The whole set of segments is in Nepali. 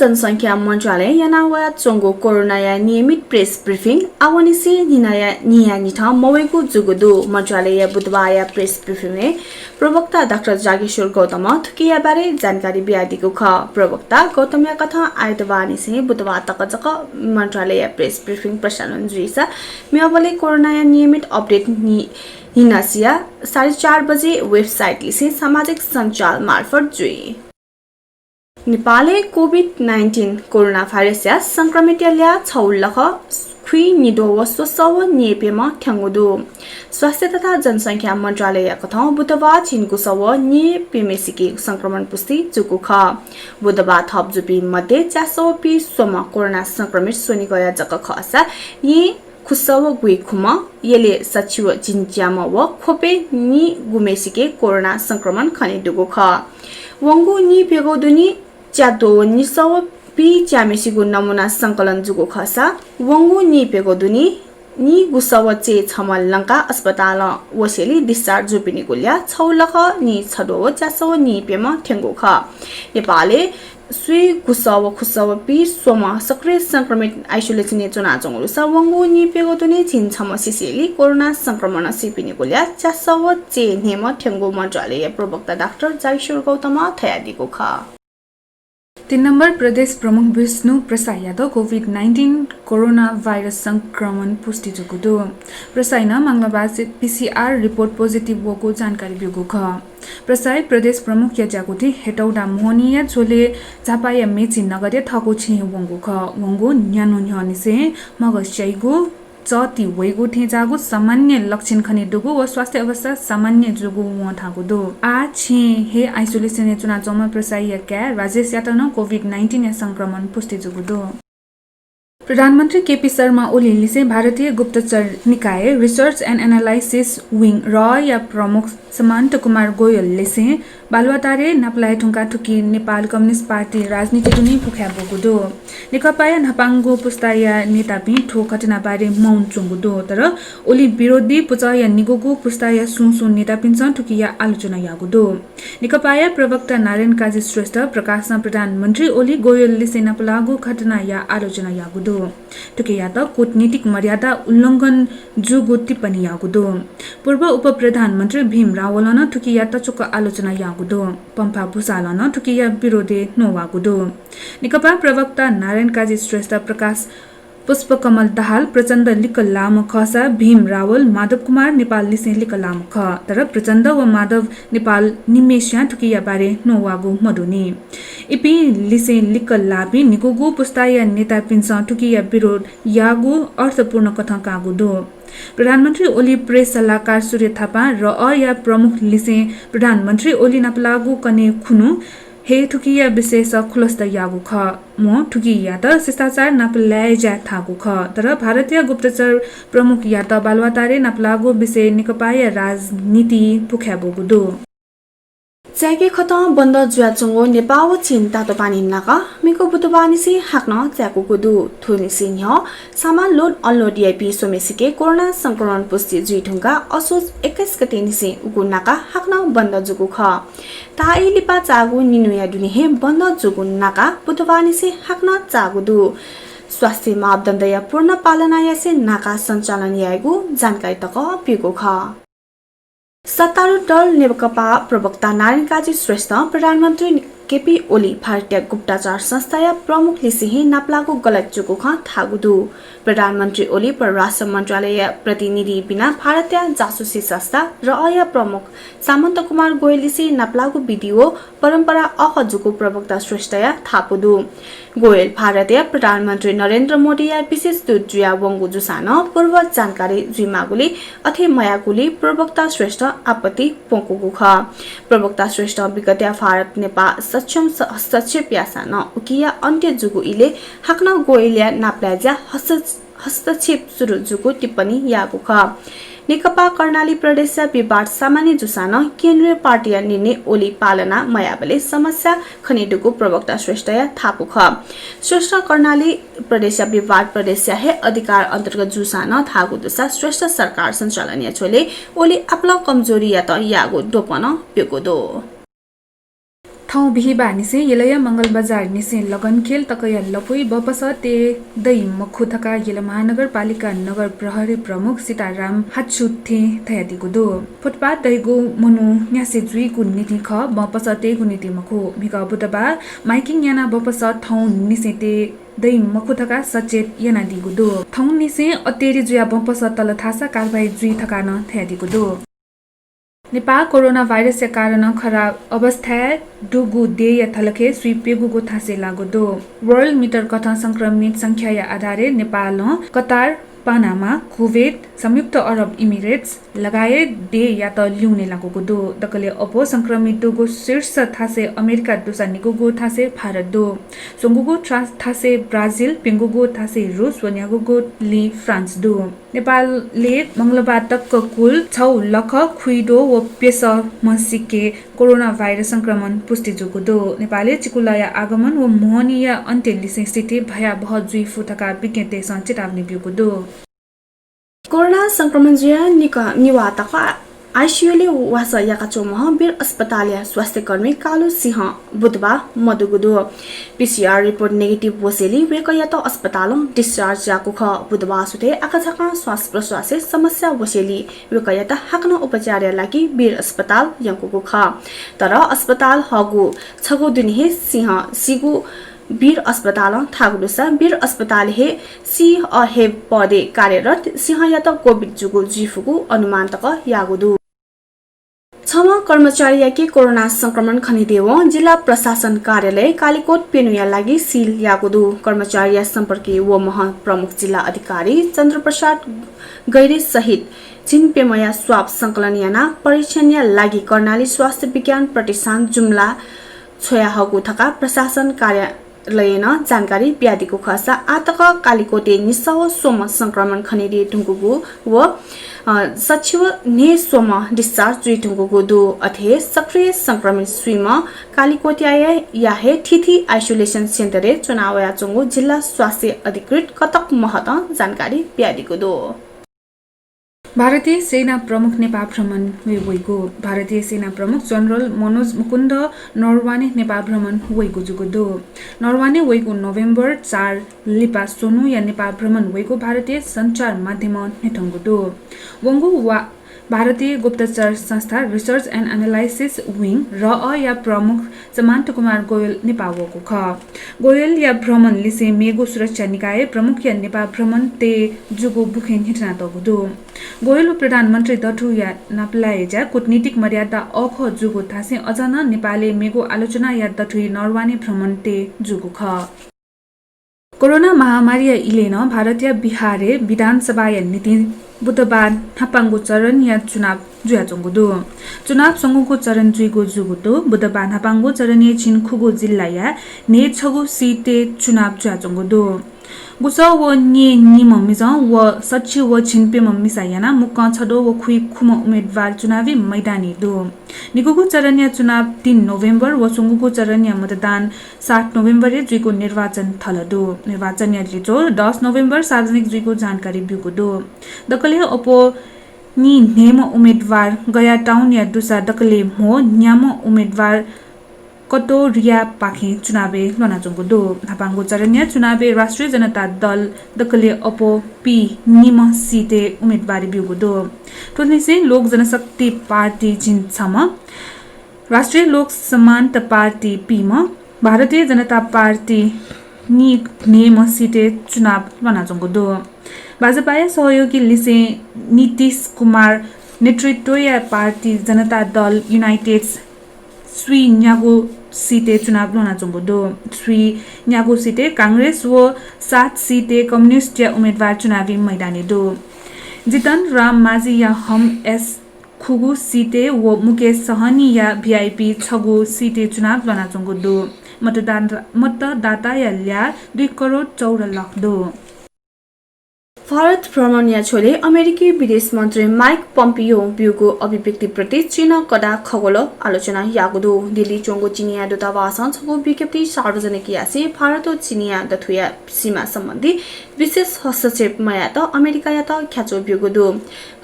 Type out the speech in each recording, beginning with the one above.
जनसंख्या मन्त्रालय यानावा चोंगो कोरोनाया नियमित प्रेस ब्रिफिङ आवनिसी निनाया निया निथा मवेको जुगुदु मन्त्रालय बुधबार प्रेस ब्रिफिङ प्रवक्ता डाक्टर जागेश्वर गौतम थुकिया बारे जानकारी बियादिको ख प्रवक्ता गौतमया कथा आइतबार से बुधबार तकजक मन्त्रालय प्रेस ब्रिफिङ प्रसारण जुइसा मेवले कोरोनाया नियमित अपडेट हिनासिया 4:30 बजे वेबसाइट लिसे सामाजिक सञ्जाल मार्फत जुइ नेपालले कोभिड-19 कोरोना भाइरस या संक्रमित ल्या छौलख खुइ निदो वस्वसव नेपेमा ठ्याङ्गुदु स्वास्थ्य तथा जनसंख्या मन्त्रालय कथा बुधबार छिनको सव नेपेमेसिके संक्रमण पुष्टि जुकु ख बुधबार थप जुपी मध्ये 420 सोमा कोरोना संक्रमित सोनि गया जक खसा यी खुसव गुइ खुम येले सचिव जिन्ज्याम व खोपे नि गुमेसिके कोरोना संक्रमण खनि दुगु ख वंगु नि पेगोदुनी च्यातो निसव पी च्यामेसिगु नमुना संकलन जुगु खसा वंगु नि पेगोदुनी नि गुसव चे छमल लंका अस्पताल वसेली डिस्चार्ज जुपिनी गुल्या छौलख नि छदो च्यासव नि पेमा ठेंगु ख नेपालले सुई गुसव खुसव पी सोमा सक्रिय संक्रमित आइसोलेसन चुना जंगलु स वंगु नि पेगोदुनी छिन छम सिसेली कोरोना संक्रमण सिपिनी गुल्या च्यासव चे नेम ठेंगु मन्त्रालय प्रवक्ता डाक्टर जागेश्वर गौतम थयादिको ख 3 नंबर प्रदेश प्रमुख Vishnu Prasad Yadav COVID-19 corona virus संक्रमण पुष्टि जुगुदु प्रसाद मंगलबार पीसीआर रिपोर्ट पोजिटिभ वको जानकारी बिगु ख प्रसाद प्रदेश प्रमुख याजागुति हेटौडा मोहनिया झोले झापाया मेची नगरे थको छि वंगु ख वंगु न्यानो न्यानिसे मगस्यैगु चति वैगु ठेजागु सामान्य लक्षण खनि दुगु व स्वास्थ्य अवस्था सामान्य जुगु व थागु दु आ छि हे आइसोलेसन चुना जमा प्रसाय क्या राजेश यातन कोभिड-19 या संक्रमण पुष्टि जुगु दु प्रधानमन्त्री केपी शर्मा ओलीले से भारतीय गुप्तचर निकाय रिसर्च एन्ड एनालाइसिस विंग र या प्रमुख समन्त कुमार गोयलले से बालुवाटारे नाप्लाय ठुंका ठुकी नेपाल कम्युनिस्ट पार्टी राजनीति दुनी पुख्या बोगुदो नेकपा नपाङ्गो पुस्ताया नेता पि ठो घटना बारे मौन चुंगुदो तर ओली विरोधी पुचाया निगोगु पुस्ताया सुसु नेता पिन्छ ठुकिया आलोचना यागुदो नेकपा प्रवक्ता नारायण काजी श्रेष्ठ प्रकाश प्रधानमन्त्री ओली गोयलले से नाप्लागु घटना या आलोचना यागुदो ठुकिया त कूटनीतिक मर्यादा उल्लङ्घन जुगु टिप्पणी यागुदो पूर्व उप प्रधानमन्त्री भीम रावलन ठुकिया त चुक आलोचना यागुदो पम्फा भुसालन ठुकिया विरोधी नोवागुदो नेकपा प्रवक्ता नारायण काजी श्रेष्ठ प्रकाश पुष्पकमल दाहाल प्रचण्ड लिकल लाम खसा भीम रावल माधव कुमार नेपाल लिसे लिकल लाम ख तर प्रचण्ड व माधव नेपाल निमेश्या ठुकिया बारे नोवागु मडुनी इपि लिसे लिकल लाबी निगुगु पुस्ताया नेता पिन्छ ठुकिया विरोध यागु अर्थपूर्ण कथा कागुदो प्रधानमन्त्री ओली प्रेस सल्लाहकार सूर्य थापा र या प्रमुख लिसे प्रधानमन्त्री ओली नाप्लागु कने खुनु हे ठुकिया विशेष खुलस्त यागु ख म ठुकिया त शिष्टाचार नाप्लाय जा थागु ख तर भारतीय गुप्तचर प्रमुख या त बालुवाटारे नाप्लागु विषय निकपाया राजनीति पुख्या बोगुदो च्याके खता बन्द जुयाचंगो नेपाल चीन तातो पानी नाका मिको बुधबानिसी हाक्न च्याको गुदु थुनिसिन ह सामान लोड अनलोड डीआईपी सोमेसिके कोरोना संक्रमण पुष्टि जुइठुंगा असोज 21 गते निसे उगु नाका हाक्न बन्द जुगु ख ताई लिपा चागु निनुया दुनि हे बन्द जुगु नाका बुधबानिसी हाक्न चागुदु स्वास्थ्य मापदण्डया पूर्ण पालना यासे नाका सञ्चालन यागु जानकारी तक पिगु ख सत्तारूढ़ दल नेकपा प्रवक्ता नारायण काजी श्रेष्ठ प्रधानमन्त्री केपी ओली भारतीय गुप्तचर संस्था या प्रमुख लिसिही नाप्लागु गलत जुगु ख थागुदु प्रधानमन्त्री ओली परराष्ट्र मन्त्रालय प्रतिनिधि बिना भारतीय जासुसी संस्था र अया प्रमुख सामन्त कुमार गोयलिसी नाप्लागु भिडियो परम्परा अहजुगु प्रवक्ता श्रेष्ठ या थापुदु गोयल भारतीय प्रधानमन्त्री नरेन्द्र मोदी या विशेष दूत जुया वंगु जुसान पूर्व जानकारी जुइमागुली अथे मयागुली प्रवक्ता श्रेष्ठ आपत्ति पोंकुगु ख प्रवक्ता श्रेष्ठ विगत भारत नेपाल सक्षम हस्तक्षेप यासान उकिया अन्त्य जुगु इले हाक्न गोयलिया नाप्लाजा हस्तक्षेप सुरु जुगु टिप्पणी यागु ख नेकपा कर्णाली प्रदेश विवाद सामान्य जुसान केन्द्रीय पार्टी निर्णय ओली पालना मयाबले समस्या खनिडुको प्रवक्ता श्रेष्ठ या थापु ख श्रेष्ठ कर्णाली प्रदेश विवाद प्रदेश हे अधिकार अन्तर्गत जुसान थागु दुसा श्रेष्ठ सरकार सञ्चालन या छोले ओली आपला कमजोरी या त यागु दोपन पेगो दो ठाउँ बिहिबा निसे यलय मंगल बजार निसे लगन खेल तकया लपुई बपस ते दै मखु थका यल महानगरपालिका नगर प्रहरी प्रमुख सीताराम हातसुथे थयादिगुदो फुटपाथ दैगु मनु न्यासे जुइगु नीति ख बपस तेगु नीति मखु भिका बुधबार माइकिङ याना बपस ठाउँ निसे ते दै मखु थका सचेत याना दिगुदो ठाउँ निसे अतेरी जुया बपस तल थासा कारबाही जुइ थका न थयादिगुदो नेपाल कोरोना भाइरस के कारण खराब अवस्था डुगु दे या थलखे स्वीपेगुगु थासे लागुदो वर्ल्ड मीटर कथा संक्रमित संख्या या आधारे नेपाल कतार पानामा कुवेत संयुक्त अरब इमिरेट्स लगायत डे या त ल्युने लागुगु दो दकले अपो संक्रमित दुगु शीर्ष थासे अमेरिका दुसा निगुगु थासे भारत दो सोंगुगु थासे ब्राजिल पिंगुगु थासे रुस वन्यागुगु लि फ्रान्स दो नेपालले मंगलबार तक कुल 6 लाख खुइदो व पेस मसिके कोरोना भाइरस संक्रमण पुष्टि जुगुदो नेपालले चिकुलाया आगमन व मोहनीय अन्त्य लिसे स्थिति भयावह जुइ फुटका विज्ञते चेतावनी बिगुदो कोरोना संक्रमण जिया निवातका आइसियुले वासा याकाचोमह बीर अस्पताल स्वास्थ्य कर्मी कालु सिंह बुधबार मधुगुदो पीसीआर रिपोर्ट नेगेटिभ वसेली वेकयत अस्पताल डिस्चार्ज जाको ख बुधबार सुते आकाछका श्वास प्रश्वास समस्या वसेली वेकयत हाक्न उपचार लागि बीर अस्पताल यंकुको ख तर अस्पताल हगु छगु दुनिहे सिंह सिगु बीर अस्पताल थागुसा बीर अस्पताल हे सी अहे पदे कार्यरत सिंहयत कोभिड जुगु जिफुगु अनुमान तक यागुदु छमा कर्मचारी के कोरोना संक्रमण खनिदेव जिल्ला प्रशासन कार्यालय कालीकोट पेनुया लागि सील यागुदु कर्मचारी सम्पर्की व महा प्रमुख जिल्ला अधिकारी चन्द्रप्रसाद गैरे सहित चिनपेमया स्वाब संकलन याना परीक्षण लागि कर्णाली स्वास्थ्य विज्ञान प्रतिष्ठान जुम्ला छोयाहगु थका प्रशासन कार्यालयन जानकारी ब्यादिको खसा आतक कालीकोटे निसव सोम संक्रमण खनिदे ढुंगुगु व सचिव ने सोम डिस्चार्ज जुइ ढुंगुगु दु अथे सक्रिय संक्रमित सुइम कालीकोटिया याहे थिथि आइसोलेसन सेन्टरे चुनावया चंगु जिल्ला स्वास्थ्य अधिकृत कतक महत जानकारी ब्यादिको दो भारतीय सेना प्रमुख नेपाल भ्रमण वेगो भारतीय सेना प्रमुख जनरल मनोज मुकुन्द नरवाने नेपाल भ्रमण वेगो जुगुदो नरवाने वेगो नोभेम्बर 4 लिपा सोनु या नेपाल भ्रमण वेगो भारतीय संचार माध्यम नेठंगुदो वंगु वा भारतीय गुप्तचर संस्था रिसर्च एन्ड एनालाइसिस विंग र या प्रमुख समान्त कुमार गोयल नेपालको ख गोयल या भ्रमण लिसे मेगो सुरक्षा निकाय प्रमुख या नेपाल भ्रमण ते जुगो बुखेन हिटना तगुदो गोयल प्रधानमन्त्री दठु या नाप्लाएजा कूटनीतिक मर्यादा अख जुगो थासे अजन नेपालले मेगो आलोचना या दठु नरवाने भ्रमण ते जुगो ख कोरोना महामारी इलेन भारतीय बिहारे विधानसभा या नीति बुधबार हापाङ्गो चरण या चुनाव जुया चंगुदो चुनाव संघको चरण जुइगो जुगुदो बुधबार हापाङ्गो चरण छिनखुगो जिल्ला या ने छगु सीटे चुनाव जुया चंगुदो गुस व नि निममिज व सच्ची व छिनपे मम्मिसा याना मुक्क छदो व खुइ खुम उम्मेदवार चुनावी मैदानी दो निगुगु चरणीय चुनाव 3 नोभेम्बर व सुंगुगु चरणीय मतदान 7 नोभेम्बर जुइगो निर्वाचन थलदो निर्वाचन या लिचो 10 नोभेम्बर सार्वजनिक जुइगो जानकारी बिगुदो दकले अपो नि नेम उम्मेदवार गया टाउन या दुसा दकले मो न्याम उम्मेदवार कटोरिया पाखे चुनावे लनाचंगुदो हापाङ्गो चरणीय चुनावे राष्ट्रिय जनता दल दकले अपो पी निम सीटे उम्मेदवारी बिगुदो टोलिसे लोक जनशक्ति पार्टी जिन्छम राष्ट्रिय लोक समान्त पार्टी पीम भारतीय जनता पार्टी नि नेम सीटे चुनाव लनाचंगुदो भाजपा सहयोगी लिसे नीतीश कुमार नेतृत्वय पार्टी जनता दल यूनाइटेड श्री न्यागो सीटे चुनाव लना चंगुदो श्री न्यागो सीटे कांग्रेस व 7 सीटे कम्युनिस्ट या उम्मेदवार चुनावी मैदानी दो जितन राम माझी या हम एस खुगु सीटे व मुकेश सहनी या वीआईपी छगु सीटे चुनाव लना चंगुदो मतदाता या ल्या 2 करोड 14 लाख दो भारत भ्रमण या छोले अमेरिकी विदेश मन्त्री माइक पम्पियो बिउको अभिव्यक्तिप्रति चीन कडा खगोल आलोचना यागुदु दिल्ली चोंगो चिनिया दूतावास छगो विज्ञप्ति सार्वजनिक यासी भारत चिनिया दथुया सीमा सम्बन्धी विशेष हस्तक्षेप मया त अमेरिका या त ख्याचो बिउगुदु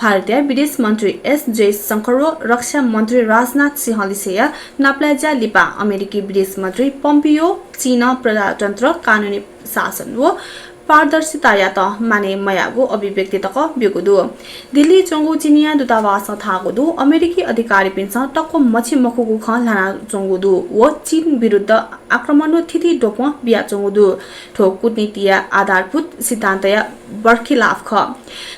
भारतीय विदेश मन्त्री एस जयशंकर र रक्षा मन्त्री राजनाथ सिंहले नाप्लाजा लिपा अमेरिकी विदेश मन्त्री पम्पियो चीन प्रजातन्त्र कानुनी शासन व पारदर्शिता या त माने मयागो अभिव्यक्ति तक बिगुदु दिल्ली चोंगु चिनिया दूतावास थागुदु अमेरिकी अधिकारी पिन्छ टक्को मछि मखुगु ख लाना चोंगुदु व चीन विरुद्ध आक्रमण थिति डोप बिया चोंगुदु ठो कूटनीतिय आधारभूत सिद्धान्तय बर्खिलाफ ख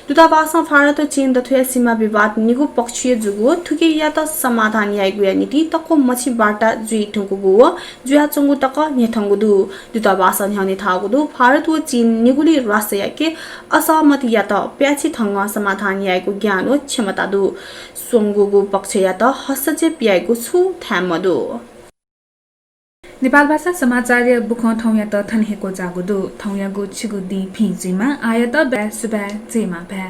दूतावास भारत चीन दथुया सीमा विवाद निगु पक्षीय जुगु थुके या त समाधान याइगु नीति टक्को मछि बाटा जुइ ठुगु व जुया चोंगु तक नेठंगुदु दूतावास न्याउने थागुदु भारत व चीन निगुली राष्ट्र याके असहमति या त प्याछि ठंग समाधान याएको ज्ञान व क्षमता दु सोंगुगु पक्ष या त हस्तक्षेप याएको छु थामदु नेपाल भाषा समाचार बुख ठौया त थनहेको जागुदु ठौयागु छिगु दि फिजिमा आया त ब्या सुबा जेमा भ्या